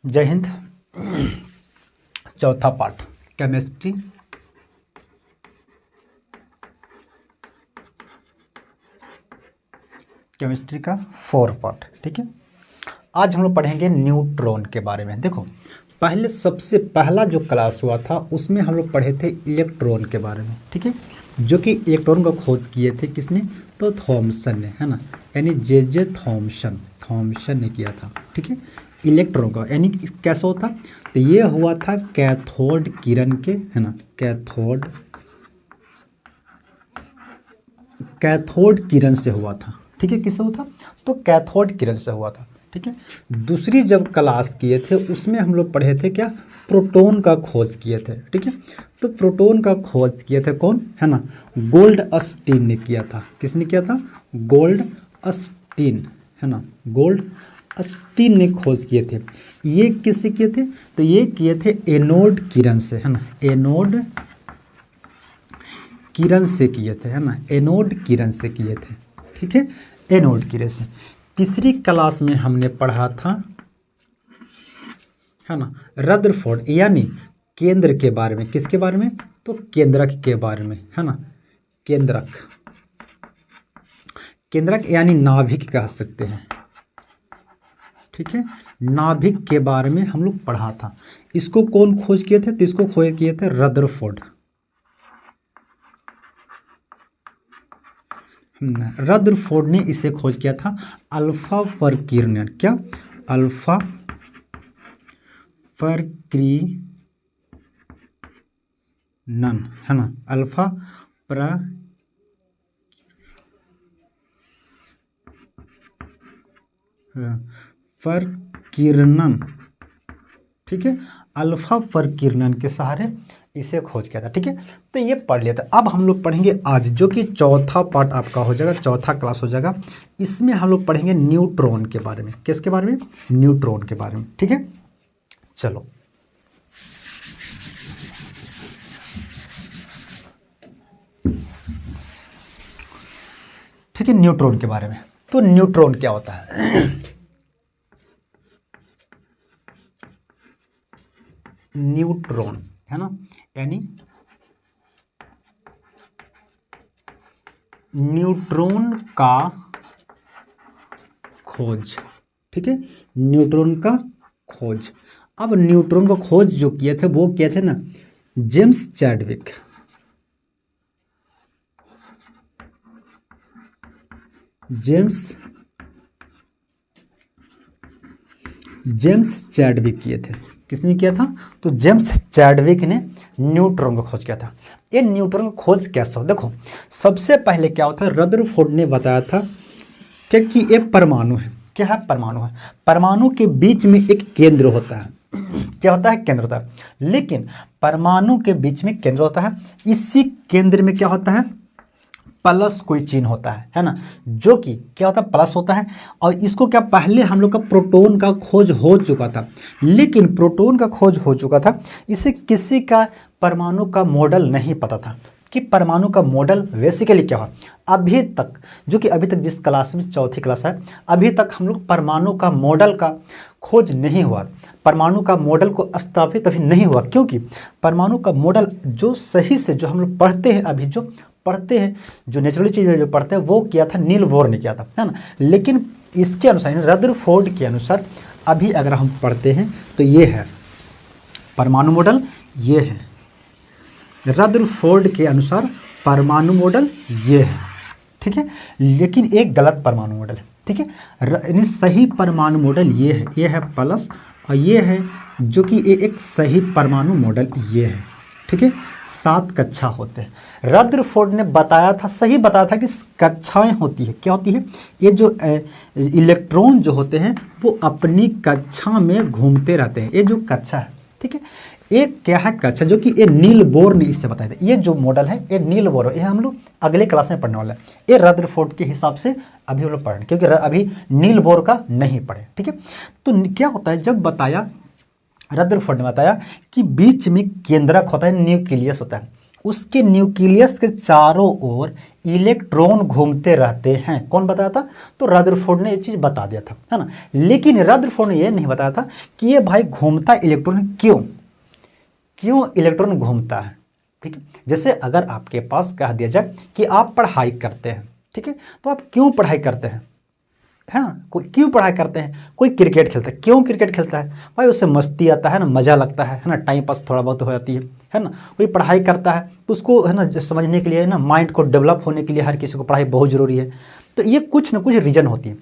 जय हिंद। चौथा part chemistry. Chemistry का 4 पार्ट। ठीक है, आज हम लोग पढ़ेंगे न्यूट्रॉन के बारे में। देखो, पहले सबसे पहला जो क्लास हुआ था उसमें हम लोग पढ़े थे इलेक्ट्रॉन के बारे में। ठीक है, जो कि इलेक्ट्रॉन का खोज किए थे किसने? तो थॉमसन ने, है ना, यानी जे थॉमसन ने किया था। ठीक है, इलेक्ट्रॉन का यानी कैसा होता? तो ये हुआ था कैथोड किरण के, है ना, कैथोड किरण से हुआ था। ठीक है, किससे हुआ था? तो कैथोड किरण से हुआ था। ठीक है, दूसरी जब क्लास किए थे उसमें हम लोग पढ़े थे क्या? प्रोटॉन का खोज किए थे। ठीक है, तो प्रोटॉन का खोज किए थे कौन? है ना, गोल्डस्टीन ने किया था। किसने किया था? गोल्डस्टीन, है ना, गोल्डस्टीन ने खोज किए थे। ये किससे किए थे? तो ये किए थे एनोड किरण से, है ना, एनोड किरण से किए थे, है ना, एनोड किरण से किए थे। ठीक है, एनोड किरण से। तीसरी क्लास में हमने पढ़ा था, है ना, रदरफोर्ड यानी केंद्र के बारे में। किसके बारे में? तो केंद्रक के बारे में, है ना, केंद्रक यानी नाभिक कह सकते हैं। ठीक है, नाभिक के बारे में हम लोग पढ़ा था। इसको कौन खोज किए थे? तो इसको खोज किए थे रदरफोर्ड। रदरफोर्ड ने इसे खोज किया था अल्फा प्रकीर्णन। क्या? अल्फा प्रकीर्णन, है ना, अल्फा प्रकीर्णन। ठीक है, अल्फा प्रकीर्णन के सहारे इसे खोज किया था। ठीक है, तो ये पढ़ लिया था। अब हम लोग पढ़ेंगे आज, जो कि चौथा पार्ट आपका हो जाएगा, चौथा क्लास हो जाएगा। इसमें हम लोग पढ़ेंगे न्यूट्रॉन के बारे में। किसके बारे में? न्यूट्रॉन के बारे में। ठीक है, चलो। ठीक है, न्यूट्रॉन के बारे में। तो न्यूट्रॉन क्या होता है? न्यूट्रॉन, है ना, यानी न्यूट्रॉन का खोज। ठीक है, न्यूट्रॉन का खोज। अब न्यूट्रॉन का खोज जो किए थे वो किए थे ना जेम्स चैडविक। जेम्स चैडविक किए थे। किसने किया था? तो जेम्स चैडविक ने न्यूट्रॉन का खोज किया था। ये न्यूट्रॉन का खोज कैसा हो? देखो, सबसे पहले क्या होता है, रदरफोर्ड ने बताया था कि एक परमाणु है। क्या है? परमाणु है। परमाणु के बीच में एक केंद्र होता है। क्या होता है? केंद्र होता है। लेकिन परमाणु के बीच में केंद्र होता है, इसी केंद्र में क्या होता है? प्लस कोई चिन्ह होता है ना, जो कि क्या होता है? प्लस होता है। और इसको क्या, पहले हम लोग का प्रोटॉन का खोज हो चुका था। लेकिन प्रोटॉन का खोज हो चुका था, इसे किसी का परमाणु का मॉडल नहीं पता था कि परमाणु का मॉडल बेसिकली क्या हो। अभी तक, जो कि अभी तक जिस क्लास में चौथी क्लास है, अभी तक हम लोग परमाणु का मॉडल का खोज नहीं हुआ। परमाणु का मॉडल को स्थापित अभी नहीं हुआ, क्योंकि परमाणु का मॉडल जो सही से जो हम लोग पढ़ते हैं, अभी जो पढ़ते हैं, जो नेचुरली चीज़ें जो पढ़ते हैं, वो किया था नील बोर ने किया था, है ना। लेकिन इसके अनुसार, रदरफोर्ड के अनुसार अभी अगर हम पढ़ते हैं तो ये है परमाणु मॉडल, ये है रदरफोर्ड के अनुसार परमाणु मॉडल, ये है। ठीक है, लेकिन एक गलत परमाणु मॉडल है। ठीक है, यानी सही परमाणु मॉडल ये है प्लस, और ये है जो कि एक सही परमाणु मॉडल ये है। ठीक है, 7 कक्षा होते हैं। रदरफोर्ड ने बताया था, सही बताया था कि कक्षाएं होती है। क्या होती है? ये जो इलेक्ट्रॉन जो होते हैं वो अपनी कक्षा में घूमते रहते हैं। ये जो कक्षा है, ठीक है, एक क्या है कक्षा, जो कि ये नील बोर ने इससे बताया था। ये जो मॉडल है ये नील बोर है, ये हम लोग अगले क्लास में पढ़ने वाला है। ये रदरफोर्ड के हिसाब से अभी हम लोग पढ़ रहे हैं, क्योंकि अभी नील बोर का नहीं पढ़े। ठीक है, तो क्या होता है, जब बताया रदरफोर्ड ने बताया कि बीच में केंद्रक होता है, न्यूक्लियस होता है, उसके न्यूक्लियस के चारों ओर इलेक्ट्रॉन घूमते रहते हैं। कौन बताया था? तो रदरफोर्ड ने ये चीज़ बता दिया था, है ना। लेकिन रदरफोर्ड ने ये नहीं बताया था कि ये भाई घूमता इलेक्ट्रॉन क्यों इलेक्ट्रॉन घूमता है। ठीक है, जैसे अगर आपके पास कह दिया जाए कि आप पढ़ाई करते हैं, ठीक है, तो आप क्यों पढ़ाई करते हैं, है ना। कोई क्यों पढ़ाई करते हैं, कोई क्रिकेट खेलता है, क्यों क्रिकेट खेलता है भाई, उससे मस्ती आता है ना, मज़ा लगता है ना, टाइम पास थोड़ा बहुत हो जाती है ना। कोई पढ़ाई करता है तो उसको है ना समझने के लिए ना, माइंड को डेवलप होने के लिए हर किसी को पढ़ाई बहुत ज़रूरी है। तो ये कुछ ना कुछ रीज़न होती है।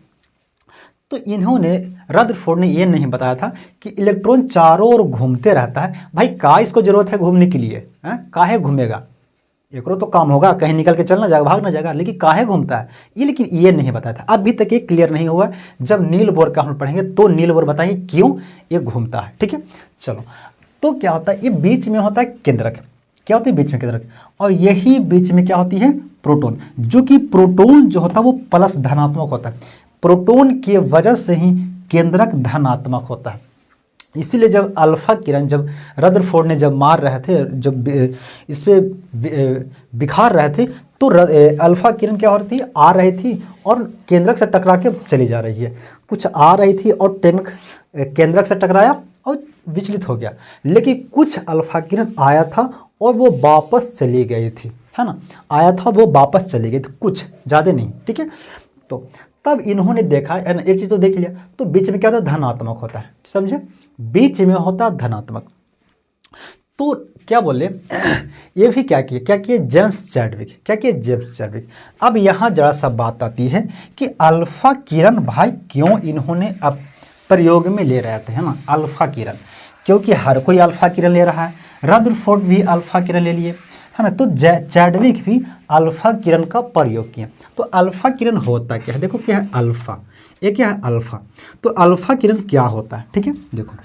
तो इन्होंने रदरफोर्ड ने ये नहीं बताया था कि इलेक्ट्रॉन चारों ओर घूमते रहता है। भाई का इसको जरूरत है घूमने के लिए, काहे घूमेगा, एकरो तो काम होगा, कहीं निकल के चलना जाएगा, भाग ना जाएगा, लेकिन काहे घूमता है ये, लेकिन ये नहीं बताया था। अभी तक ये क्लियर नहीं हुआ। जब नील बोर का हम पढ़ेंगे तो नील बोर बताएंगे क्यों ये घूमता है। ठीक है, चलो। तो क्या होता है, ये बीच में होता है केंद्रक। क्या होती है बीच में केंद्रक, और यही बीच में क्या होती है प्रोटॉन, जो कि प्रोटॉन जो होता है वो प्लस धनात्मक होता है। प्रोटॉन की वजह से ही केंद्रक धनात्मक होता है। इसीलिए जब अल्फा किरण जब रदरफोर्ड ने जब मार रहे थे, जब इस पे बिखार रहे थे, तो अल्फा किरण क्या हो रही थी, आ रही थी और केंद्रक से टकरा के चली जा रही है। कुछ आ रही थी और केंद्रक से टकराया और विचलित हो गया, लेकिन कुछ अल्फा किरण आया था और वो वापस चली गई थी, है ना। आया था वो वापस चली गई थी, कुछ ज़्यादा नहीं। ठीक है, तो तब इन्होंने देखा, ये चीज़ तो देख लिया, तो बीच में क्या होता है धनात्मक होता है, समझे, बीच में होता है धनात्मक। तो क्या बोले ये भी क्या किए जेम्स चैडविक, क्या किए जेम्स चैडविक। अब यहाँ जरा सा बात आती है कि अल्फा किरण भाई क्यों इन्होंने अब प्रयोग में ले रहे थे, है ना, अल्फा किरण, क्योंकि हर कोई अल्फा किरण ले रहा है। रदरफोर्ड भी अल्फा किरण ले लिए, है ना, तो चैडविक भी अल्फा किरण का प्रयोग किया। तो अल्फा किरण होता क्या है, देखो क्या है अल्फा, ये क्या है अल्फा। तो अल्फा किरण क्या होता है, ठीक है, देखो,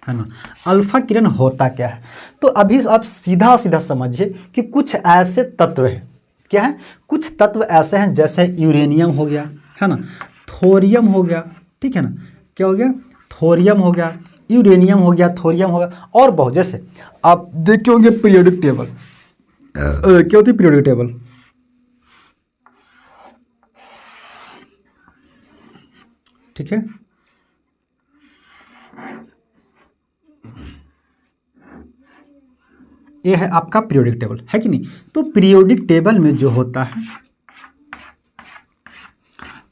है ना, अल्फा किरण होता क्या है। तो अभी आप सीधा सीधा समझिए कि कुछ ऐसे तत्व हैं, क्या है, कुछ तत्व ऐसे हैं जैसे यूरेनियम हो गया, है ना, थोरियम हो गया, ठीक है ना, क्या हो गया, थोरियम हो गया, यूरेनियम हो गया, थोरियम हो गया, और बहुत, जैसे आप देखे होंगे पीरियोडिक टेबल, क्या होती है पीरियोडिक टेबल, ठीक है, ये है आपका पीरियोडिक टेबल, है कि नहीं। तो पीरियोडिक टेबल में जो होता है,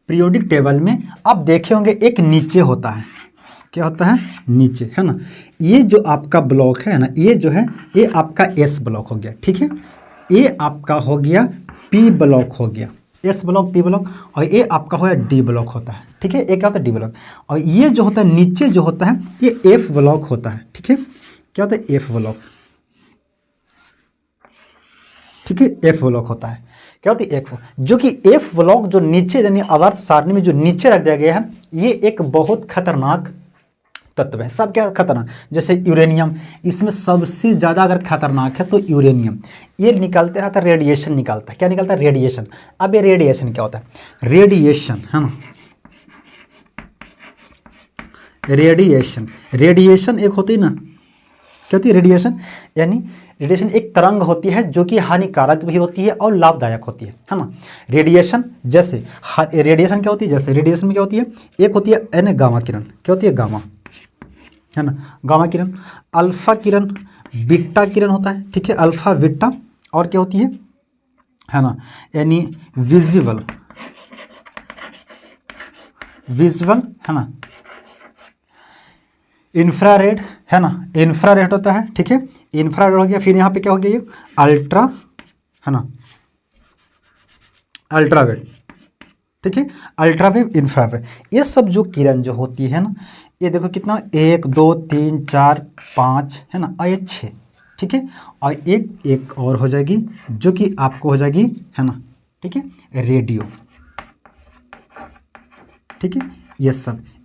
पीरियोडिक टेबल में आप देखे होंगे एक नीचे होता है, क्या होता है नीचे, है ना। ये जो आपका ब्लॉक है ना, ये जो है ये आपका एस ब्लॉक हो गया, ठीक है, ये आपका हो गया पी ब्लॉक हो गया, एस ब्लॉक पी ब्लॉक, और ये आपका हो गया डी ब्लॉक होता है, ठीक है, ये क्या होता है डी ब्लॉक। और ये जो होता है नीचे जो होता है ये एफ ब्लॉक होता है, ठीक है, क्या होता है एफ ब्लॉक, ठीक है, एफ ब्लॉक होता है, क्या होती है एफ, जो कि एफ ब्लॉक जो नीचे यानी आवर्त सारणी में जो नीचे रख दिया गया है, ये एक बहुत खतरनाक तत्व है। सब क्या खतरनाक, जैसे यूरेनियम, इसमें सबसे ज़्यादा अगर खतरनाक है तो यूरेनियम, ये निकालते रहता है रेडिएशन निकालता है, क्या निकालता है रेडिएशन। अब ये रेडिएशन क्या होता है, रेडिएशन, है ना, रेडिएशन एक होती है ना, क्या होती है रेडिएशन, यानी रेडिएशन एक तरंग होती है जो कि हानिकारक भी होती है और लाभदायक होती है ना। रेडिएशन जैसे रेडिएशन क्या होती है, जैसे रेडिएशन में क्या होती है, एक होती है एन गामा किरण, क्या होती है गामा, है ना, गामा किरण, अल्फा किरण, बीटा किरण होता है, ठीक है, अल्फा बीटा, और क्या होती है ना, यानी विजिबल, है ना, इंफ्रारेड, है ना, इंफ्रारेड होता है, ठीक है, इंफ्रारेड हो गया। फिर यहाँ पे क्या हो गया ये अल्ट्रा, है ना, अल्ट्रावेव, ठीक है, अल्ट्रावेव, इंफ्रावेव, ये सब जो किरण जो होती है ना, ये देखो कितना 1 2 3 4 5, है ना, और ये 6, ठीक है, और एक और हो जाएगी जो कि आपको हो जाएगी, है ना, ठीक है, रेडियो, ठीक है,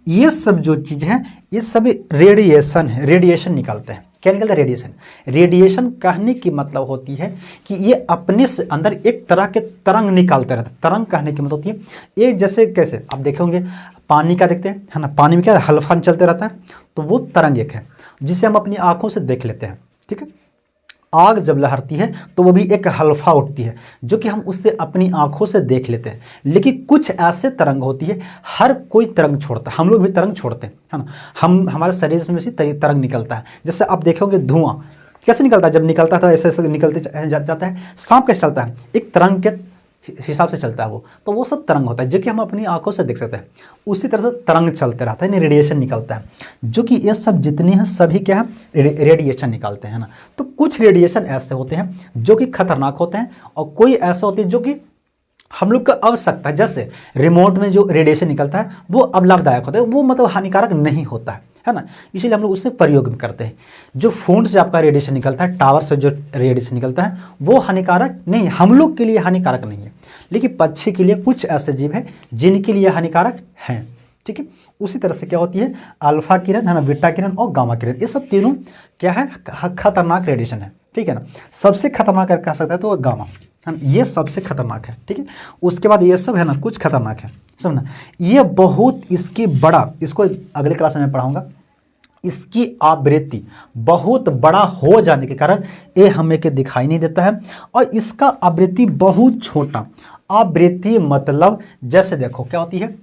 ये सब जो चीज़ है ये सब रेडिएशन है, रेडिएशन निकालते हैं। क्या निकलता है रेडिएशन, रेडिएशन कहने की मतलब होती है कि ये अपने से अंदर एक तरह के तरंग निकालते रहते हैं। तरंग कहने की मतलब होती है ये, जैसे कैसे आप देखे होंगे पानी का देखते हैं, है ना, पानी में क्या हल्फन चलते रहता है, तो वो तरंग एक है जिसे हम अपनी आंखों से देख लेते हैं, ठीक है, आग जब लहरती है तो वो भी एक हल्फा उठती है जो कि हम उससे अपनी आंखों से देख लेते हैं। लेकिन कुछ ऐसे तरंग होती है, हर कोई तरंग छोड़ता है, हम लोग भी तरंग छोड़ते हैं, है ना। हम हमारे शरीर में से तरंग निकलता है। जैसे आप देखोगे धुआं कैसे निकलता है, जब निकलता था ऐसे ऐसे निकलते जाता है। सांप कैसे चलता है, एक तरंग के हिसाब से चलता है वो, तो वो सब तरंग होता है जो कि हम अपनी आंखों से देख सकते हैं। उसी तरह से तरंग चलते रहता है, यानी रेडिएशन निकलता है, जो कि ये सब जितनी हैं सभी क्या है, रेडिएशन निकालते हैं ना। तो कुछ रेडिएशन ऐसे होते हैं जो कि खतरनाक होते हैं, और कोई ऐसे होते हैं जो कि हम लोग का आवश्यकता है। जैसे रिमोट में जो रेडिएशन निकलता है वो अब लाभदायक होता है, वो मतलब हानिकारक नहीं होता है ना, इसीलिए हम लोग उससे प्रयोग भी करते हैं। जो फोन से आपका रेडिएशन निकलता है, टावर से जो रेडिएशन निकलता है, वो हानिकारक नहीं, हम लोग के लिए हानिकारक नहीं है, लेकिन पक्षी के लिए कुछ ऐसे जीव हैं जिनके लिए हानिकारक हैं, ठीक है। उसी तरह से क्या होती है, अल्फा किरण है ना, बीटा किरण और गामा किरण, ये सब तीनों क्या है, खतरनाक रेडिएशन है, ठीक है ना। सबसे खतरनाक अगर कह सकता है तो गामा है, ये सबसे खतरनाक है, ठीक है। उसके बाद ये सब है ना कुछ खतरनाक है, समझना। ये बहुत इसकी बड़ा, इसको अगले क्लास में मैं पढ़ाऊंगा। इसकी आवृत्ति बहुत बड़ा हो जाने के कारण ये हमें के दिखाई नहीं देता है, और इसका आवृत्ति बहुत छोटा। आवृत्ति मतलब जैसे देखो क्या होती है,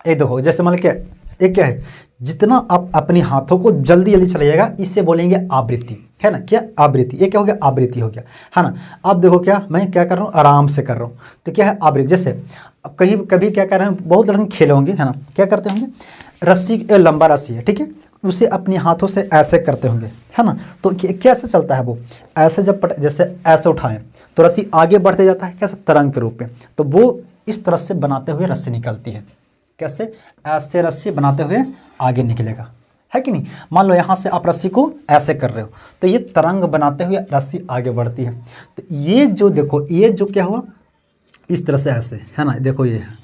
एक देखो जैसे मान लो क्या, एक क्या है, जितना आप अपने हाथों को जल्दी जल्दी चलाइएगा इसे बोलेंगे आवृत्ति, है ना। क्या आवृत्ति, ये क्या हो गया, आवृत्ति हो गया, है ना। अब देखो क्या मैं क्या कर रहा हूँ, आराम से कर रहा हूँ, तो क्या है आवृत्ति। जैसे कहीं कभी क्या कर रहे हैं, बहुत लड़के खेले होंगे, है ना, क्या करते होंगे, रस्सी लंबा रस्सी है, ठीक है, उसे अपने हाथों से ऐसे करते होंगे, है ना। तो कैसे चलता है वो, ऐसे जब जैसे ऐसे उठाएं तो रस्सी आगे बढ़ते जाता है, कैसे, तरंग के रूप में। तो वो इस तरह से बनाते हुए रस्सी निकलती है, कैसे, ऐसे रस्सी बनाते हुए आगे निकलेगा, है कि नहीं। मान लो यहाँ से आप रस्सी को ऐसे कर रहे हो तो ये तरंग बनाते हुए रस्सी आगे बढ़ती है। तो ये जो देखो, ये जो क्या हुआ, इस तरह से ऐसे, है ना, देखो ये है,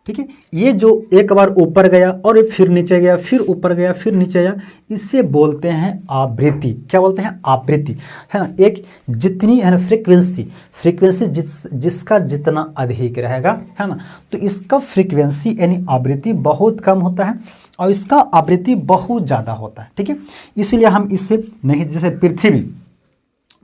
ठीक है। ये जो एक बार ऊपर गया और फिर नीचे गया, फिर ऊपर गया, फिर नीचे गया, इसे बोलते हैं आवृत्ति। क्या बोलते हैं, आवृत्ति, है ना। एक जितनी है ना फ्रीक्वेंसी जिसका जितना अधिक रहेगा, है ना, तो इसका फ्रीक्वेंसी यानी आवृत्ति बहुत कम होता है और इसका आवृत्ति बहुत ज़्यादा होता है, ठीक है। इसीलिए हम इसे नहीं, जैसे पृथ्वी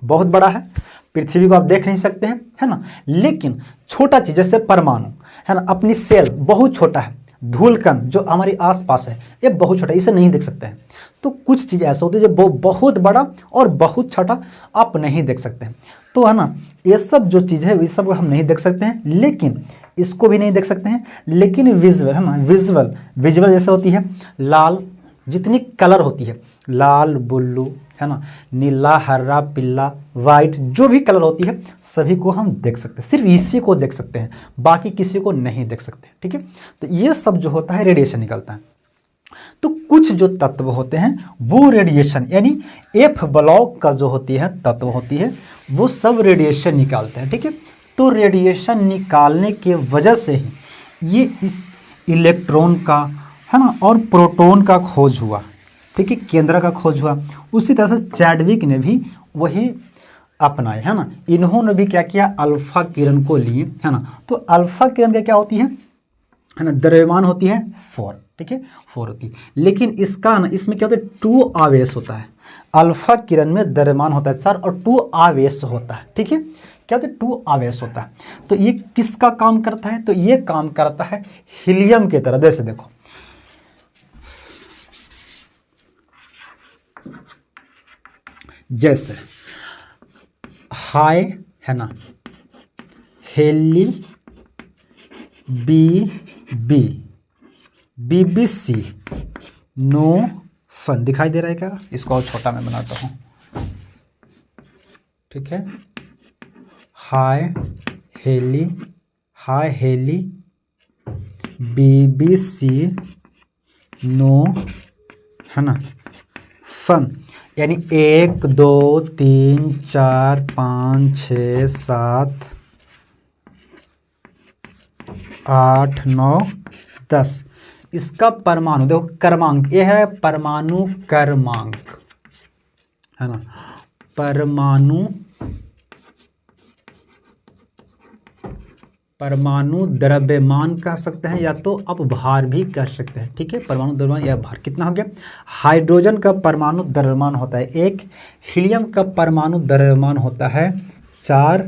बहुत बड़ा है, पृथ्वी को आप देख नहीं सकते हैं, है ना, लेकिन छोटा चीज जैसे परमाणु, है ना, अपनी सेल बहुत छोटा है, धूलकण जो हमारे आसपास है ये बहुत छोटा है, इसे नहीं देख सकते हैं। तो कुछ चीज़ ऐसा होती है जो बहुत बड़ा और बहुत छोटा आप नहीं देख सकते हैं, तो है ना, ये सब जो चीज़ है ये सब हम नहीं देख सकते हैं, लेकिन इसको भी नहीं देख सकते हैं, लेकिन विजुअल, है ना, विजुअल जैसे होती है लाल, जितनी कलर होती है, लाल ब्लू, है ना, नीला हरा पीला वाइट, जो भी कलर होती है सभी को हम देख सकते हैं, सिर्फ इसी को देख सकते हैं, बाकी किसी को नहीं देख सकते, ठीक है। तो ये सब जो होता है रेडिएशन निकलता है। तो कुछ जो तत्व होते हैं वो रेडिएशन, यानी एफ ब्लॉक का जो होती है तत्व होती है वो सब रेडिएशन निकालते हैं, ठीक है। तो रेडिएशन निकालने के वजह से ही ये इस इलेक्ट्रॉन का, है ना, और प्रोटॉन का खोज हुआ, ठीक है, केंद्र का खोज हुआ। उसी तरह से चैडविक ने भी वही अपनाए, है ना, इन्होंने भी क्या किया, अल्फा किरण को लिए, है ना। तो अल्फा किरण का क्या होती है ना, द्रव्यमान होती है 4, ठीक है, 4 होती है, लेकिन इसका ना, इसमें क्या होता है, 2 आवेश होता है। अल्फा किरण में द्रव्यमान होता है 4 और 2 आवेश होता है, ठीक है, क्या होता है, 2 आवेश होता है। तो ये किसका काम करता है, तो ये काम करता है हीलियम की तरह। जैसे देखो जैसे हाई, है ना, हेली BBC नो फन, दिखाई दे रहा है क्या, इसको और छोटा मैं बनाता हूँ, ठीक है, हाई हेली BBC नो, है ना, फन, यानी 1 2 3 4 5 6 7 8 9 10, इसका परमाणु देखो क्रमांक, ये है परमाणु क्रमांक, है ना, परमाणु परमाणु द्रव्यमान कह सकते हैं या तो अपभार भी कह सकते हैं। ठीक है, परमाणु द्रव्यमान या भार कितना हो गया। हाइड्रोजन का परमाणु द्रव्यमान होता है 1, हीलियम का परमाणु द्रव्यमान होता है 4।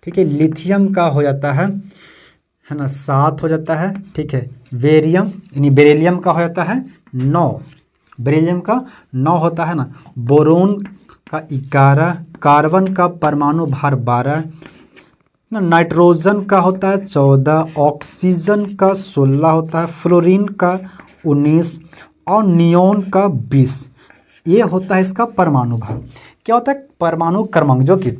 ठीक है, लिथियम का हो जाता है ना 7 हो जाता है। ठीक है, बेरियम यानी बेरिलियम का हो जाता है 9, बेरिलियम का 9 होता है ना। बोरोन का 11, कार्बन का परमाणु भार 12 ना, नाइट्रोजन का होता है 14, ऑक्सीजन का 16 होता है, फ्लोरीन का 19 और नियोन का 20। ये होता है इसका परमाणु भार। क्या होता है परमाणु क्रमांक, जो कि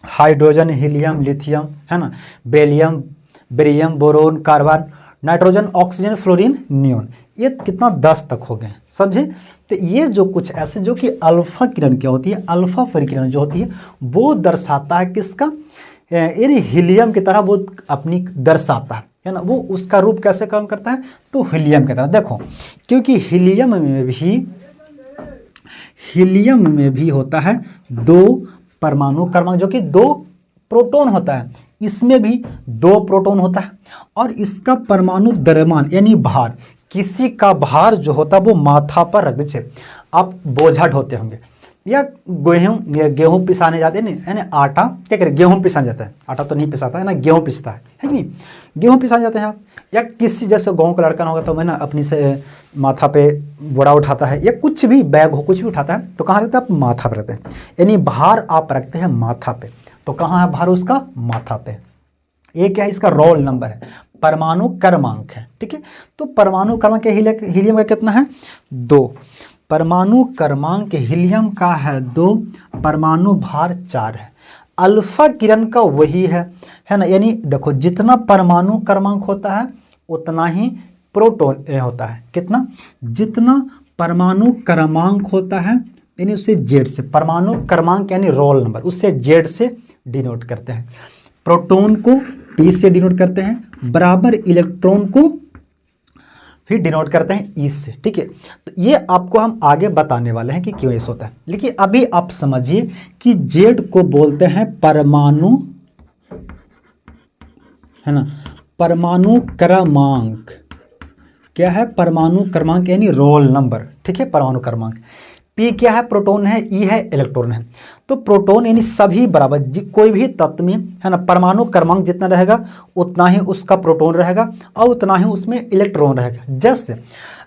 हाइड्रोजन, हीलियम, लिथियम है ना, barium, barium, boron, carbon, nitrogen, oxygen, fluorine, neon, ये कितना 10 तक हो गए, समझे। तो ये जो कुछ ऐसे जो कि अल्फा किरण क्या होती है, अल्फा परिकिरण जो होती है वो दर्शाता है किसका, यानी हीलियम की तरह वो अपनी दर्शाता है ना। वो उसका रूप कैसे काम करता है, तो हीलियम की तरह। देखो क्योंकि हीलियम में भी होता है 2 परमाणु क्रमांक, जो कि 2 प्रोटॉन होता है, इसमें भी 2 प्रोटॉन होता है। और इसका परमाणु द्रव्यमान यानी भार, किसी का भार जो होता है वो माथा पर रख दीजिए। आप बोझा ढोते होंगे या गेहूं पिसाने जाते हैं ना, यानी आटा क्या करें, गेहूं पिसाने जाता है, आटा तो नहीं पिसाता है ना, गेहूं पिसता है कि नहीं, गेहूं पिसाने जाते हैं आप। या किसी जैसे गाँव का लड़का होगा तो मैं ना अपनी से माथा पे बोरा उठाता है या कुछ भी बैग हो कुछ भी उठाता है तो कहाँ रखते हैं आप, माथा पे रखते हैं, यानी भार आप रखते हैं माथा पे। तो कहाँ है भार उसका, माथा पे। ये क्या है, इसका रोल नंबर है, परमाणु क्रमांक है। ठीक है, तो परमाणु क्रमांक हीलियम का कितना है 2, परमाणु क्रमांक हीलियम का है 2, परमाणु भार 4 है। अल्फा किरण का वही है ना, यानी देखो जितना परमाणु क्रमांक होता है उतना ही प्रोटॉन होता है। कितना, जितना परमाणु क्रमांक होता है यानी उससे जेड से, परमाणु क्रमांक यानी रोल नंबर, उससे जेड से डिनोट करते हैं। प्रोटॉन को टी से डिनोट करते हैं, बराबर इलेक्ट्रॉन को फिर डिनोट करते हैं ई से। ठीक है, तो ये आपको हम आगे बताने वाले हैं कि क्यों ऐसा होता है। लेकिन अभी आप समझिए कि जेड को बोलते हैं परमाणु, है ना, परमाणु क्रमांक। क्या है, परमाणु क्रमांक यानी रोल नंबर। ठीक है, परमाणु क्रमांक। पी क्या है, प्रोटॉन है, ई है, इलेक्ट्रॉन है। तो प्रोटॉन यानी सभी बराबर, कोई भी तत्व में है ना परमाणु क्रमांक जितना रहेगा उतना ही उसका प्रोटॉन रहेगा और उतना ही उसमें इलेक्ट्रॉन रहेगा। जैसे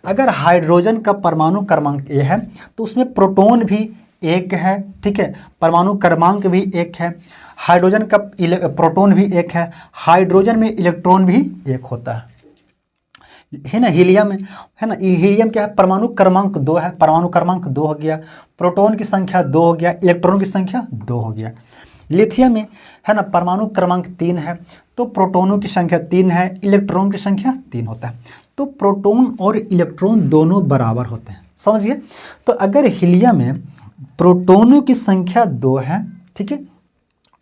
अगर हाइड्रोजन का परमाणु क्रमांक ए है तो उसमें प्रोटॉन भी 1 है। ठीक है, परमाणु क्रमांक भी 1 है, हाइड्रोजन का प्रोटॉन भी 1 है, हाइड्रोजन में इलेक्ट्रॉन भी 1 होता है ना। हीलियम है ना, हीलियम क्या है, परमाणु क्रमांक 2 है, परमाणु क्रमांक 2 हो गया, प्रोटॉन की संख्या 2 हो गया, इलेक्ट्रॉन की संख्या 2 हो गया। लिथियम में है ना परमाणु क्रमांक 3 है, तो प्रोटॉनों की संख्या 3 है, इलेक्ट्रॉन की संख्या 3 होता है। तो प्रोटॉन और इलेक्ट्रॉन दोनों बराबर होते हैं, समझिए। तो अगर हीलियम में प्रोटॉनों की संख्या 2 है, ठीक है,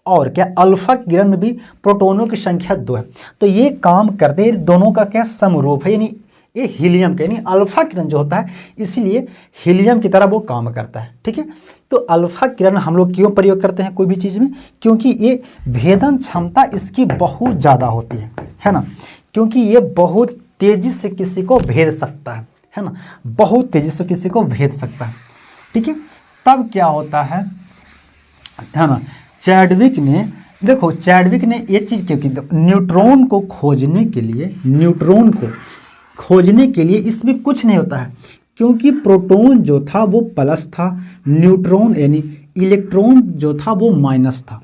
और क्या अल्फा किरण में भी प्रोटॉनों की संख्या 2 है, तो ये काम करते हैं, दोनों का क्या समरूप है, यानी ये हीलियम का यानी अल्फा किरण जो होता है इसीलिए हीलियम की तरह वो काम करता है। ठीक है, तो अल्फा किरण हम लोग क्यों प्रयोग करते हैं कोई भी चीज़ में, क्योंकि ये भेदन क्षमता इसकी बहुत ज़्यादा होती है ना, क्योंकि ये बहुत तेज़ी से किसी को भेद सकता है ना, बहुत तेज़ी से किसी को भेद सकता है। ठीक है, तब क्या होता है ना, चैडविक ने, देखो चैडविक ने ये चीज़ क्यों की, न्यूट्रॉन को खोजने के लिए इसमें कुछ नहीं होता है, क्योंकि प्रोटॉन जो था वो प्लस था, न्यूट्रॉन यानी इलेक्ट्रॉन जो था वो माइनस था।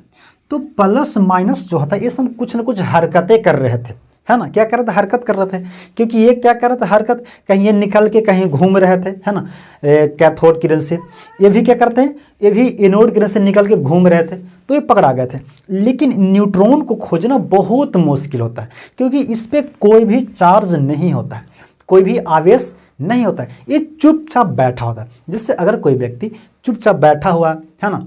तो प्लस माइनस जो होता है ये सब कुछ ना कुछ हरकतें कर रहे थे, है ना, क्या कर रहे थे, हरकत कर रहे थे, क्योंकि ये क्या कर रहे थे, हरकत, कहीं ये निकल के कहीं घूम रहे थे, है ना, कैथोड किरण से, ये भी क्या करते हैं, ये भी एनोड किरण से निकल के घूम रहे थे, तो ये पकड़ा गए थे। लेकिन न्यूट्रॉन को खोजना बहुत मुश्किल होता है, क्योंकि इस पर कोई भी चार्ज नहीं होता है, कोई भी आवेश नहीं होता है, ये चुपचाप बैठा होता है। जिससे अगर कोई व्यक्ति चुपचाप बैठा हुआ है ना,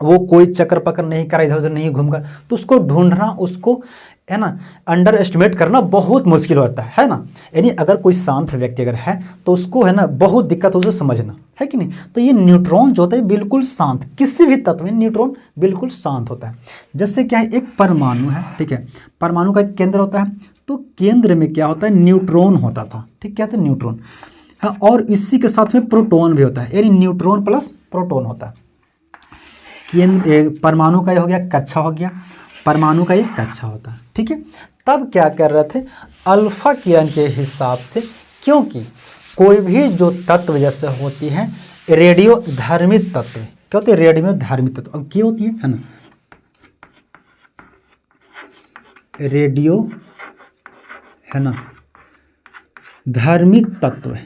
वो कोई चक्कर पकड़ नहीं कर, इधर उधर नहीं घूमकर, तो उसको ढूंढना, उसको है ना, अंडर एस्टिमेट करना बहुत मुश्किल होता है ना। यानी अगर कोई शांत व्यक्ति अगर है तो उसको है ना बहुत दिक्कत हो उसे समझना, है कि नहीं। तो ये न्यूट्रॉन जो होता है बिल्कुल शांत, किसी भी तत्व में न्यूट्रॉन बिल्कुल शांत होता है। जैसे क्या है, एक परमाणु है, ठीक है, परमाणु का एक केंद्र होता है, तो केंद्र में क्या होता है, न्यूट्रॉन होता था, ठीक, क्या था, न्यूट्रॉन। हाँ, और इसी के साथ में प्रोटॉन भी होता है, यानी न्यूट्रॉन प्लस प्रोटॉन होता है। केंद्र परमाणु का ये हो गया कक्षा, हो गया परमाणु का ये कक्षा होता है, ठीक है। तब क्या कर रहे थे, अल्फा किरण के हिसाब से, क्योंकि कोई भी जो तत्व जैसे होती है रेडियो धर्मित तत्व, क्या होती है, रेडियो धर्मित तत्व। अब क्या होती है ना, रेडियो है ना धार्मिक तत्व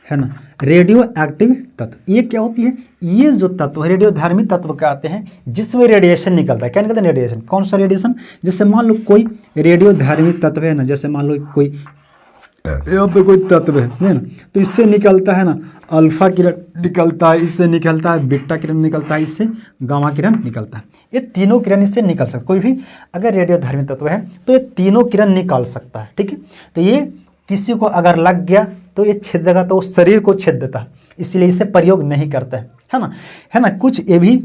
है ना, रेडियो एक्टिव तत्व। ये क्या होती है, ये जो तत्व रेडियो धार्मिक तत्व कहते हैं जिसमें रेडिएशन निकलता है। क्या निकलता है, रेडिएशन। कौन सा रेडिएशन, जैसे मान लो कोई रेडियो धार्मिक तत्व है ना, जैसे मान लो कोई यहाँ पे कोई तत्व है ना, तो इससे निकलता है ना अल्फा किरण निकलता है, इससे निकलता है बीटा किरण निकलता है, इससे गामा किरण निकलता है। ये तीनों किरण इससे निकल सकता है। कोई भी अगर रेडियो धार्मिक तत्व है तो ये तीनों किरण निकाल सकता है, ठीक है। तो ये किसी को अगर लग गया तो ये छेद देगा, तो शरीर को छेद देता है, इसलिए इसे प्रयोग नहीं करता है ना। कुछ ये भी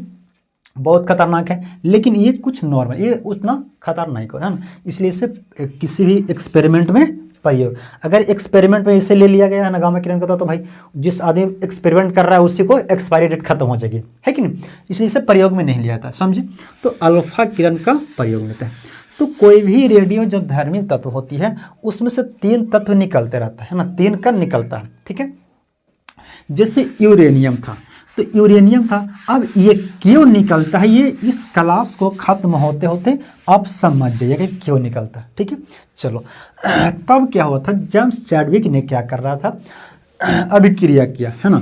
बहुत खतरनाक है, लेकिन ये कुछ नॉर्मल, ये उतना खतरनाक है ना, इसलिए इसे किसी भी एक्सपेरिमेंट में प्रयोग, अगर एक्सपेरिमेंट में इसे ले लिया गया है ना गामा किरण का, तो भाई जिस आदमी एक्सपेरिमेंट कर रहा है उसी को एक्सपायरी डेट खत्म हो जाएगी, है कि नहीं, इसलिए इसे प्रयोग में नहीं लिया जाता, समझे। तो अल्फा किरण का प्रयोग लेता है। तो कोई भी रेडियो जो धार्मिक तत्व होती है उसमें से 3 तत्व निकलते रहता है ना, 3 कण निकलता है, ठीक है। जैसे यूरेनियम था, तो यूरेनियम था, अब ये क्यों निकलता है, ये इस क्लास को खत्म होते होते आप समझ जाइएगा क्यों निकलता है, ठीक है। चलो, तब क्या हुआ था, जेम्स चैडविक ने क्या कर रहा था, अभिक्रिया किया, है ना,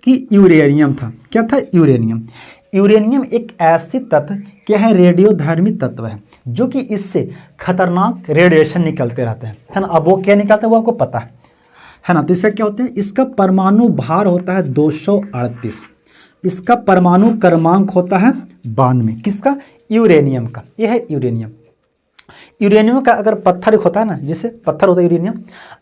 कि यूरेनियम था, क्या था, यूरेनियम। यूरेनियम एक ऐसी तत्व क्या है, रेडियो धार्मिक तत्व है, जो कि इससे खतरनाक रेडिएशन निकलते रहते हैं, है ना। अब वो क्या निकलता है वो आपको पता है ना। तो इसका क्या होता है, इसका परमाणु भार होता है 238, इसका परमाणु क्रमांक होता है 92, किसका, यूरेनियम का। यह है यूरेनियम। यूरेनियम का अगर पत्थर होता है ना, जिसे पत्थर होता है यूरेनियम,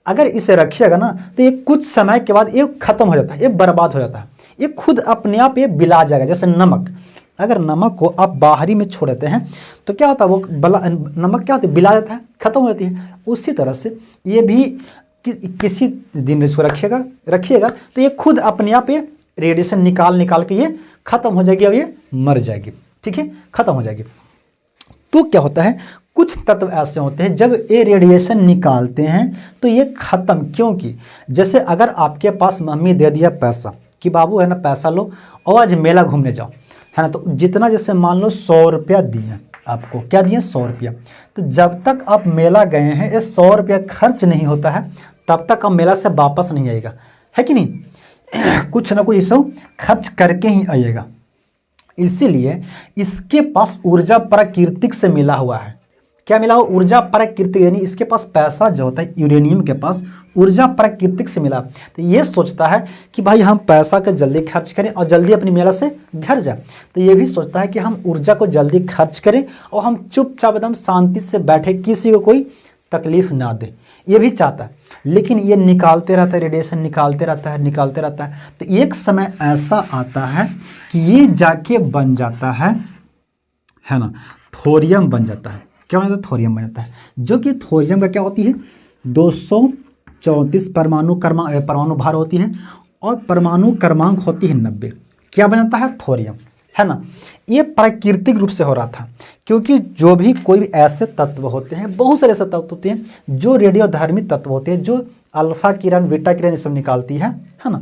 अगर इसे रखिएगा ना तो ये कुछ समय के बाद ये खत्म हो जाता है, ये बर्बाद हो जाता है, ये खुद अपने आप ये बिला जाएगा। जैसे नमक, अगर नमक को आप बाहरी में छोड़ देते हैं तो क्या होता है, वो नमक क्या होता है, बिला जाता है, खत्म हो जाती है। उसी तरह से ये भी किसी दिन इसको रखिएगा तो ये खुद अपने आप ये रेडिएशन निकाल के ये खत्म हो जाएगी, अब ये मर जाएगी, ठीक है, खत्म हो जाएगी। तो क्या होता है, कुछ तत्व ऐसे होते हैं जब ये रेडिएशन निकालते हैं तो ये खत्म, क्योंकि जैसे अगर आपके पास मम्मी दे दिया पैसा कि बाबू है ना पैसा लो और आज मेला घूमने जाओ, है ना, तो जितना जैसे मान लो 100 रुपया दिए आपको, क्या दिए, 100 रुपया, तो जब तक आप मेला गए हैं ये 100 रुपया खर्च नहीं होता है तब तक आप मेला से वापस नहीं आएगा, है कि नहीं, कुछ ना कुछ सब खर्च करके ही आएगा। इसीलिए इसके पास ऊर्जा प्राकृतिक से मिला हुआ है। क्या मिला हुआ, ऊर्जा प्राकृतिक, यानी इसके पास पैसा जो होता है यूरेनियम के पास ऊर्जा प्राकृतिक से मिला। तो ये सोचता है कि भाई हम पैसा का जल्दी खर्च करें और जल्दी अपनी मेला से घर जाए, तो ये भी सोचता है कि हम ऊर्जा को जल्दी खर्च करें और हम चुपचाप एकदम शांति से बैठे, किसी को कोई तकलीफ ना दे, ये भी चाहता है। लेकिन ये निकालते रहता है, रेडिएशन निकालते रहता है। तो एक समय ऐसा आता है कि ये जाके बन जाता है ना, थोरियम बन जाता है। क्या बन जाता है, थोरियम बन जाता है, जो कि थोरियम का क्या होती है, 234 परमाणु भार होती है और परमाणु क्रमांक होती है 90। क्या बन जाता है, थोरियम, है ना। ये प्राकृतिक रूप से हो रहा था, क्योंकि जो भी कोई भी ऐसे तत्व होते हैं, बहुत सारे ऐसे तत्व होते हैं जो रेडियो धार्मिक तत्व होते हैं, जो अल्फा किरण बीटा किरण ये सब निकालती है ना,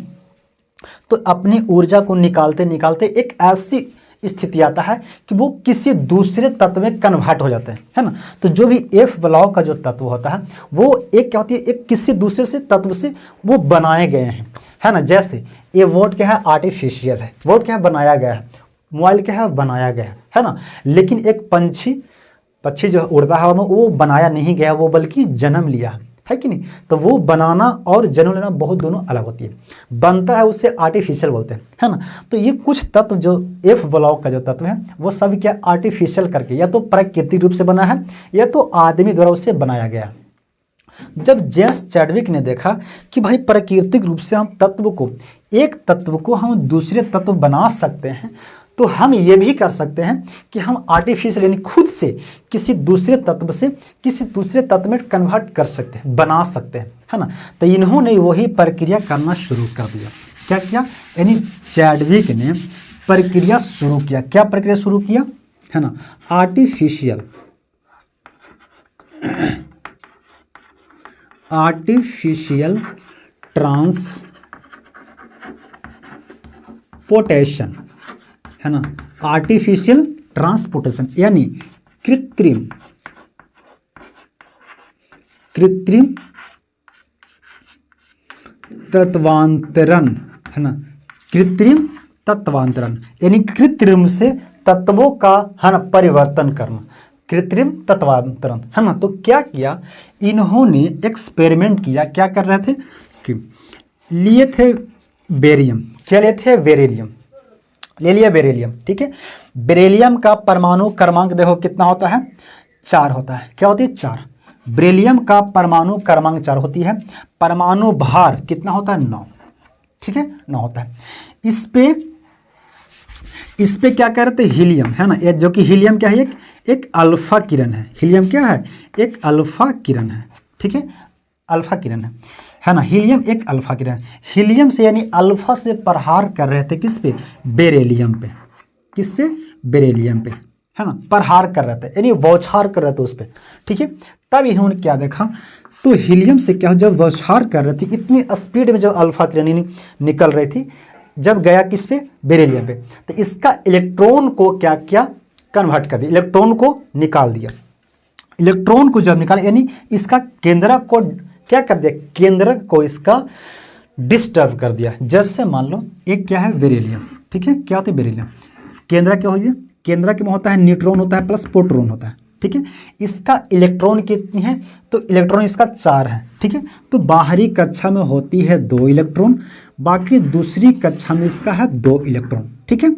तो अपनी ऊर्जा को निकालते एक ऐसी स्थिति आता है कि वो किसी दूसरे तत्व में कन्वर्ट हो जाते हैं, है ना। तो जो भी एफ ब्लॉक का जो तत्व होता है वो एक क्या होती है, एक किसी दूसरे से तत्व से वो बनाए गए हैं, है ना। जैसे ये वोट क्या है, आर्टिफिशियल है, वोट क्या है, बनाया गया है, मोबाइल क्या है, बनाया गया है ना। लेकिन एक पक्षी जो उड़ता हवा में, वो बनाया नहीं गया, वो बल्कि जन्म लिया है कि नहीं। तो वो बनाना और जन्म लेना बहुत दोनों अलग होती है। बनता है उससे आर्टिफिशियल बोलते हैं, है ना। तो ये कुछ तत्व जो एफ ब्लॉक का जो तत्व है वो सब क्या आर्टिफिशियल करके या तो प्राकृतिक रूप से बना है या तो आदमी द्वारा उससे बनाया गया। जब जेम्स चैडविक ने देखा कि भाई प्राकृतिक रूप से हम तत्व को, एक तत्व को हम दूसरे तत्व बना सकते हैं, तो हम ये भी कर सकते हैं कि हम आर्टिफिशियल यानी खुद से किसी दूसरे तत्व से किसी दूसरे तत्व में कन्वर्ट कर सकते हैं, बना सकते हैं, है ना। तो इन्होंने वही प्रक्रिया करना शुरू कर दिया। क्या किया, यानी चैडविक ने प्रक्रिया शुरू किया। क्या प्रक्रिया शुरू किया, है ना, आर्टिफिशियल ट्रांसपोर्टेशन, है ना, आर्टिफिशियल ट्रांसपोर्टेशन यानी कृत्रिम तत्वांतरण, है ना, कृत्रिम तत्वांतरण यानी कृत्रिम से तत्वों का, है ना, परिवर्तन करना, कृत्रिम तत्वांतरण, है ना। तो क्या किया, इन्होंने एक्सपेरिमेंट किया। क्या कर रहे थे कि लिए थे बेरियम, क्या लिए थे, बेरिलियम ले लिया, बेरिलियम, ठीक है। बेरिलियम का परमाणु क्रमांक देखो कितना होता है, 4 होता है। क्या होती है, 4। बेरिलियम का परमाणु क्रमांक 4 होती है। परमाणु भार कितना होता है, 9, ठीक है, 9 होता है। इस पे क्या कह रहे थे, हीलियम, है ना, ये जो कि हीलियम क्या है, एक अल्फा किरण है। हीलियम क्या है, एक अल्फा किरण है, ठीक है, अल्फा किरण है ना। हीलियम एक अल्फा किरण, हीलियम से यानी अल्फा से प्रहार कर रहे थे किस पे, बेरिलियम पे, किस पे, बेरिलियम पे, है ना, प्रहार कर रहे थे यानी बौछार कर रहे थे उस पे, ठीक है। तब इन्होंने क्या देखा, तो हीलियम से क्या, जब बौछार कर रहे थे इतनी स्पीड में जब अल्फा किरण निकल रही थी, जब गया किस पे, बेरिलियम पे, तो इसका इलेक्ट्रॉन को क्या किया, कन्वर्ट कर दिया, इलेक्ट्रॉन को निकाल दिया। इलेक्ट्रॉन को जब निकाला यानी इसका केंद्रक को क्या कर दिया, केंद्रक को इसका डिस्टर्ब कर दिया। जैसे मान लो एक क्या है, बेरिलियम, ठीक है, क्या होता है, बेरिलियम, केंद्रक क्या हो गया, केंद्रक में होता है न्यूट्रॉन होता है प्लस प्रोटॉन होता है, ठीक है। इसका इलेक्ट्रॉन कितनी है, तो इलेक्ट्रॉन इसका 4 है, ठीक है। तो बाहरी कक्षा में होती है 2 इलेक्ट्रॉन, बाकी दूसरी कक्षा में इसका है 2 इलेक्ट्रॉन, ठीक है।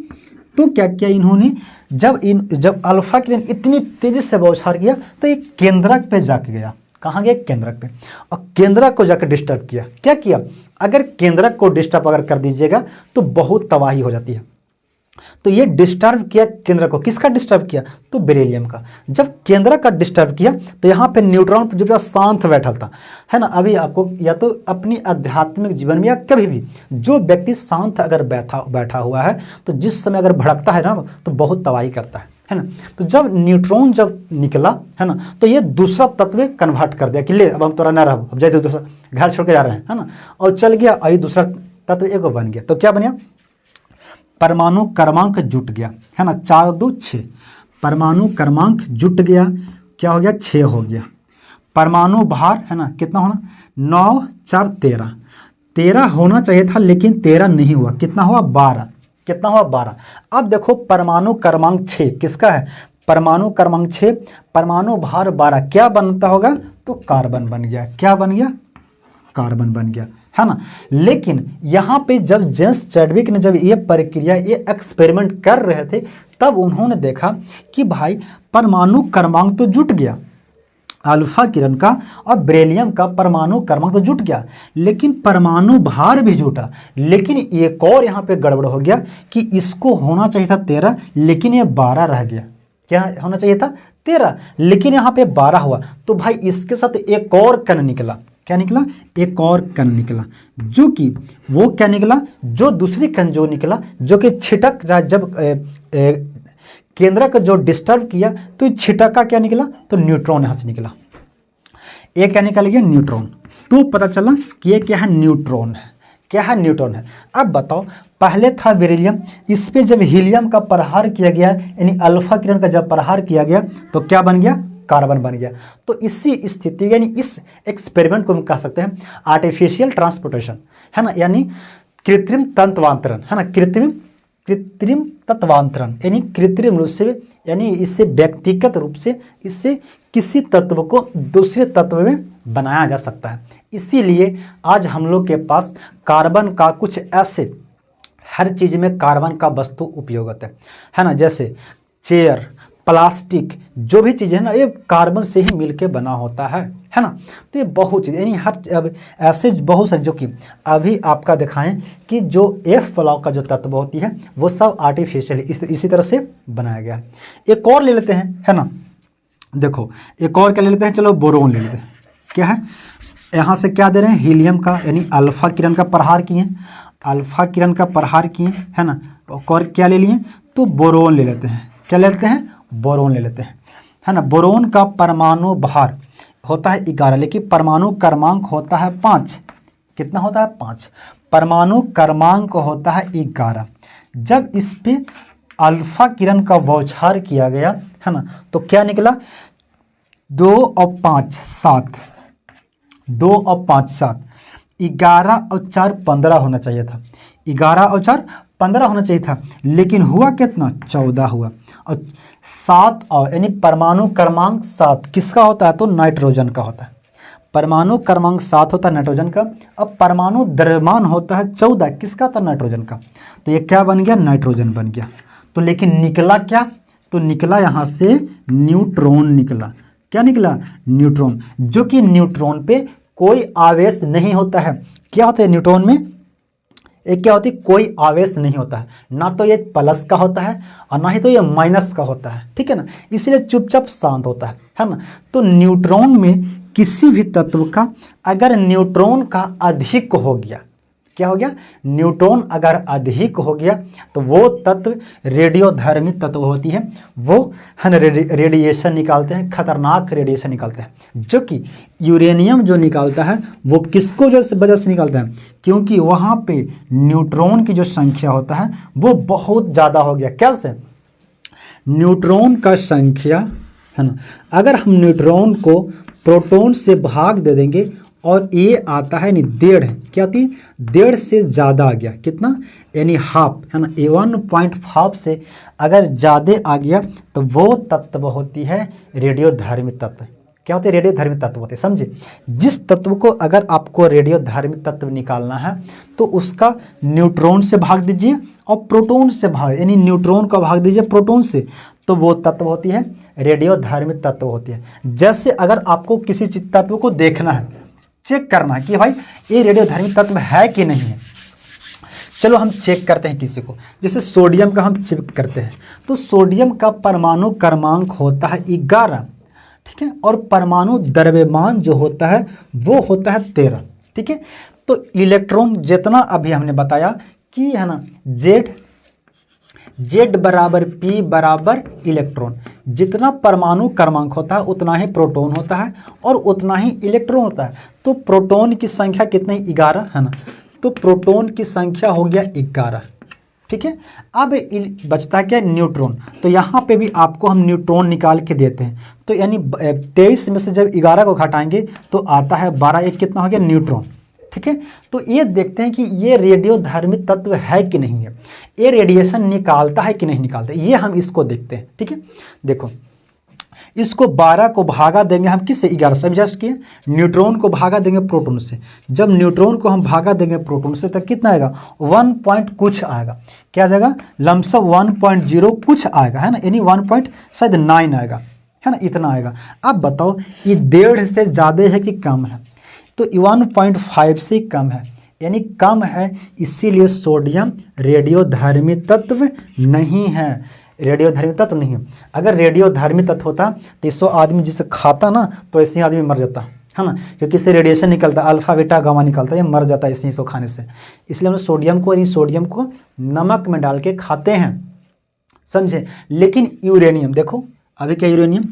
तो क्या किया इन्होंने, जब अल्फा किरण इतनी तेजी से बौछार किया तो एक केंद्रक पे जाके गया। कहाँ गया, केंद्रक पे, और केंद्रक को जाकर डिस्टर्ब किया। क्या किया, अगर केंद्रक को डिस्टर्ब अगर कर दीजिएगा तो बहुत तबाही हो जाती है। तो ये डिस्टर्ब किया केंद्र को, किसका डिस्टर्ब किया, तो बेरिलियम का। जब केंद्र का डिस्टर्ब किया तो यहाँ पे न्यूट्रॉन जो शांत बैठा था, है ना। अभी आपको या तो अपनी आध्यात्मिक जीवन में या कभी भी जो व्यक्ति शांत अगर बैठा हुआ है तो जिस समय अगर भड़कता है ना तो बहुत तबाही करता है ना। तो जब न्यूट्रॉन जब निकला, है ना, तो ये दूसरा तत्व में कन्वर्ट कर दिया कि ले अब हम तोरा न रहो, अब जाते दूसरा घर छोड़ के जा रहे हैं, है ना, और चल गया, और दूसरा तत्व एक बन गया। तो क्या बन गया, परमाणु क्रमांक जुट गया, है ना, 4 2 6, परमाणु क्रमांक जुट गया, क्या हो गया, 6 हो गया। परमाणु भार, है ना, कितना होना, 9 4 13, 13 होना चाहिए था लेकिन 13 नहीं हुआ, कितना हुआ, 12, कितना हुआ, 12। अब देखो परमाणु क्रमांक 6 किसका है, परमाणु क्रमांक 6, परमाणु भार 12, क्या बनता होगा, तो कार्बन बन गया। क्या बन गया, कार्बन बन गया, है ना। लेकिन यहाँ पे जब जेम्स चैडविक ने जब ये प्रक्रिया, ये एक्सपेरिमेंट कर रहे थे, तब उन्होंने देखा कि भाई परमाणु क्रमांक तो जुट गया अल्फा किरण का, और बेरिलियम का परमाणु क्रमांक तो जुट गया, लेकिन परमाणु भार भी जुटा। लेकिन एक और यहाँ पे गड़बड़ हो गया कि इसको होना चाहिए था 13, लेकिन ये 12 रह गया। क्या होना चाहिए था, 13, लेकिन यहाँ पे 12 हुआ। तो भाई इसके साथ एक और कण निकला। क्या निकला, एक और कण निकला, जो कि वो क्या निकला, जो दूसरी कण जो निकला, जो कि छिटक जब केंद्र का जो डिस्टर्ब किया तो छिटक का क्या निकला, तो न्यूट्रॉन यहाँ से निकला। एक क्या निकल गया, न्यूट्रॉन। तो पता चला कि ये क्या है, न्यूट्रॉन है। क्या है, न्यूट्रॉन है। अब बताओ, पहले था बेरिलियम, इस पे जब हीलियम का प्रहार किया गया यानी अल्फा किरण का जब प्रहार किया गया तो क्या बन गया, कार्बन बन गया। तो इसी स्थिति यानी इस एक्सपेरिमेंट को हम कह सकते हैं आर्टिफिशियल ट्रांसपोर्टेशन, है ना, यानी कृत्रिम तत्वांतरण, है ना, कृत्रिम तत्वांतरण, यानी कृत्रिम रूप से, यानी इससे व्यक्तिगत रूप से इससे किसी तत्व को दूसरे तत्व में बनाया जा सकता है। इसीलिए आज हम लोग के पास कार्बन का कुछ ऐसे, हर चीज़ में कार्बन का वस्तु उपयोग होता है ना, जैसे चेयर, प्लास्टिक, जो भी चीज़ है ना, ये कार्बन से ही मिलके बना होता है ना। तो ये बहुत चीज़, यानी हर अब ऐसे बहुत सारे, जो कि अभी आपका दिखाएं कि जो एफ ब्लॉक का जो तत्व होती है वो सब आर्टिफिशियल इसी तरह से बनाया गया है। एक और ले लेते हैं, है ना, देखो एक और क्या ले लेते हैं, चलो बोरोन ले लेते हैं। क्या है, यहाँ से क्या दे रहे हैं, हीलियम का, यानी अल्फा किरण का प्रहार किए, अल्फा किरण का प्रहार किए, है ना। और क्या ले लिए, तो बोरोन ले लेते हैं। क्या ले लेते हैं, बोरोन ले लेते हैं, है ना। बोरोन का परमाणु भार होता है 11, लेकिन परमाणु क्रमांक होता है 5। कितना होता है, 5। परमाणु क्रमांक होता है 11। जब इस पे अल्फा किरण का बौछार किया गया, है ना, तो क्या निकला, 2 और 5 7, 2 और 5 7, 11 और 4 15 होना चाहिए था, 11 और 4 15 होना चाहिए था, लेकिन हुआ कितना, 14 हुआ। और 7 और, यानी परमाणु क्रमांक 7 किसका होता है, तो नाइट्रोजन का होता है। परमाणु क्रमांक 7 होता है नाइट्रोजन का। अब परमाणु द्रव्यमान होता है 14, किसका होता है, नाइट्रोजन का। तो ये क्या बन गया, नाइट्रोजन बन गया। तो लेकिन निकला क्या, तो निकला यहाँ से न्यूट्रॉन निकला। क्या निकला, न्यूट्रॉन, जो कि न्यूट्रॉन पे कोई आवेश नहीं होता है। क्या होता है न्यूट्रॉन में, एक क्या होती है, कोई आवेश नहीं होता है, ना तो ये प्लस का होता है और ना ही तो ये माइनस का होता है, ठीक है ना, इसलिए चुपचाप शांत होता है ना। तो न्यूट्रॉन में किसी भी तत्व का अगर न्यूट्रॉन का अधिक हो गया, क्या हो गया, न्यूट्रॉन अगर अधिक हो गया तो वो तत्व रेडियोधर्मी तत्व होती है, वो है ना रेडिएशन निकालते हैं, खतरनाक रेडिएशन निकालते हैं, जो कि यूरेनियम जो निकालता है वो किसको वजह से निकालता है, क्योंकि वहाँ पे न्यूट्रॉन की जो संख्या होता है वो बहुत ज़्यादा हो गया। कैसे, न्यूट्रॉन का संख्या, है ना, अगर हम न्यूट्रॉन को प्रोटॉन से भाग दे देंगे और ये आता है, यानी 1.5, क्या होती है, 1.5 से ज़्यादा आ गया, कितना, यानी हाफ, है ना, 1.5 से अगर ज़्यादा आ गया तो वो तत्व होती है रेडियोधर्मी तत्व। क्या होते हैं, रेडियोधर्मी तत्व होते हैं, समझे। जिस तत्व को अगर आपको रेडियोधर्मी तत्व निकालना है तो उसका न्यूट्रॉन से भाग दीजिए और प्रोटॉन से भाग, यानी न्यूट्रॉन का भाग दीजिए प्रोटॉन से, तो वो तत्व होती है रेडियोधर्मी तत्व होती है। जैसे अगर आपको किसी चीज तत्व को देखना है, चेक करना कि भाई ये रेडियोधर्मी तत्व है कि नहीं है, चलो हम चेक करते हैं किसी को, जैसे सोडियम का हम चेक करते हैं, तो सोडियम का परमाणु क्रमांक होता है 11, ठीक है, और परमाणु द्रव्यमान जो होता है वो होता है 13, ठीक है। तो इलेक्ट्रॉन जितना अभी हमने बताया कि, है ना, Z बराबर P बराबर इलेक्ट्रॉन, जितना परमाणु क्रमांक होता है उतना ही प्रोटॉन होता है और उतना ही इलेक्ट्रॉन होता है। तो प्रोटॉन की संख्या कितनी, 11, है ना, तो प्रोटॉन की संख्या हो गया 11, ठीक है। अब बचता है क्या, न्यूट्रॉन। तो यहाँ पे भी आपको हम न्यूट्रॉन निकाल के देते हैं, तो यानी 23 में से जब 11 को घटाएंगे तो आता है 12, एक कितना हो गया, न्यूट्रॉन, ठीक है। तो ये देखते हैं कि ये रेडियोधर्मी तत्व है कि नहीं है, ये रेडिएशन निकालता है कि नहीं निकालता, ये हम इसको देखते हैं, ठीक है। देखो इसको 12 को भागा देंगे हम किससे, 11 से, जस्ट किए, न्यूट्रॉन को भागा देंगे प्रोटॉन से। जब न्यूट्रॉन को हम भागा देंगे प्रोटॉन से तो कितना आएगा, 1 पॉइंट कुछ आएगा, क्या आ जाएगा, लमसम 1.0 कुछ आएगा, है ना, यानी 1.9 आएगा, है ना, इतना आएगा। अब बताओ ये 1.5 से ज़्यादा है कि कम है, तो 1.5 से कम है, यानी कम है, इसीलिए सोडियम रेडियोधर्मी तत्व नहीं है, रेडियोधर्मी तत्व नहीं है। अगर रेडियोधर्मी तत्व होता तो 100 आदमी जिसे खाता ना तो ऐसे ही आदमी मर जाता, है ना, क्योंकि इससे रेडिएशन निकलता, अल्फा बीटा गामा निकलता है, ये मर जाता है इसी से खाने से। इसलिए हम सोडियम को नमक में डाल के खाते हैं, समझे। लेकिन यूरेनियम देखो, अभी क्या यूरेनियम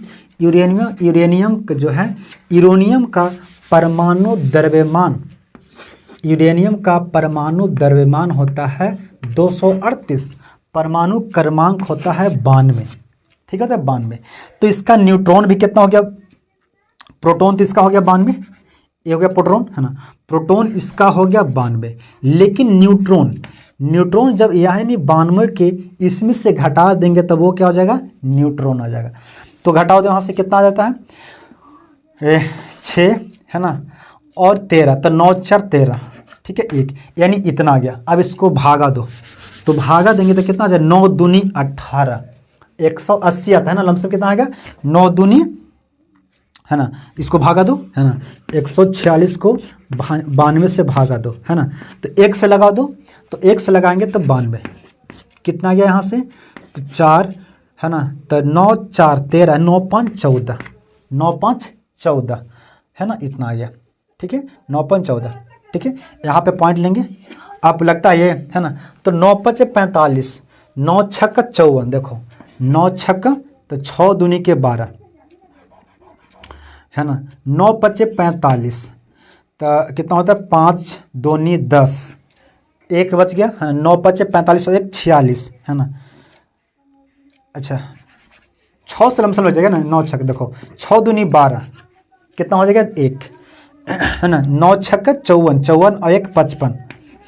जो है, यूरेनियम का परमाणु द्रव्यमान, यूरेनियम का परमाणु द्रव्यमान होता है 238, परमाणु क्रमांक होता है 92, ठीक है, 92। तो इसका न्यूट्रॉन भी कितना हो गया, प्रोटॉन तो इसका हो गया 92, ये हो गया प्रोटॉन, है ना, प्रोटॉन इसका हो गया 92, लेकिन न्यूट्रॉन जब यानी 92 के इसमें से घटा देंगे तब वो क्या हो जाएगा, न्यूट्रॉन आ जाएगा। तो घटाओ तो यहाँ से कितना आ जाता है 6 है ना, और 13, तो 9 4 13, ठीक है 1, यानी इतना आ गया। अब इसको भागा दो, तो भागा देंगे तो कितना आ जाए 9 दूनी 18, 180 आता है ना, लमसम कितना आ गया 9 दूनी है ना, इसको भागा दो है ना, 146 को 92 से भागा दो है ना, तो 1 से लगा दो, तो 1 से लगाएंगे तो 92, कितना गया यहाँ से तो 4 है ना, तो 9 4 13, 9 5 14, 9 5 14 है ना, इतना आ गया, ठीक है 9 5 14, ठीक है। यहाँ पे पॉइंट लेंगे, आप लगता है ये है ना, तो 9 5 45, 9 6 54, देखो 9 6 तो 6 दूनी के 12 है ना, 9 5 45, तो कितना होता है 5 दूनी 10, 1 बच गया है ना, 9 5 45 और 1 46 है ना, अच्छा 6 से लमसम हो जाएगा ना, 9 6 देखो 6 दूनी 12, कितना हो जाएगा 1 है ना, 9 6 54, 54 और 1 55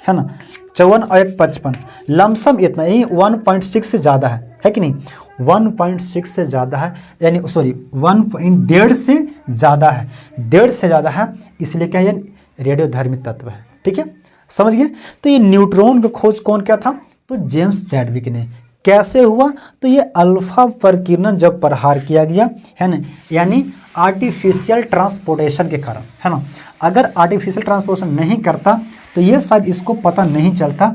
है ना, 54 और 1 55, लमसम इतना ही 1.6 से ज़्यादा है कि नहीं, 1.6 से ज़्यादा है, यानी सॉरी 1.5 से ज़्यादा है, 1.5 से ज़्यादा है, इसलिए क्या ये रेडियोधर्मी तत्व है, ठीक है समझ गए। तो ये न्यूट्रॉन का खोज कौन किया था, तो जेम्स चैडविक ने। कैसे हुआ, तो ये अल्फा प्रकीर्णन जब प्रहार किया गया है ना, यानी आर्टिफिशियल ट्रांसपोर्टेशन के कारण है ना, अगर आर्टिफिशियल ट्रांसपोर्टेशन नहीं करता तो ये शायद इसको पता नहीं चलता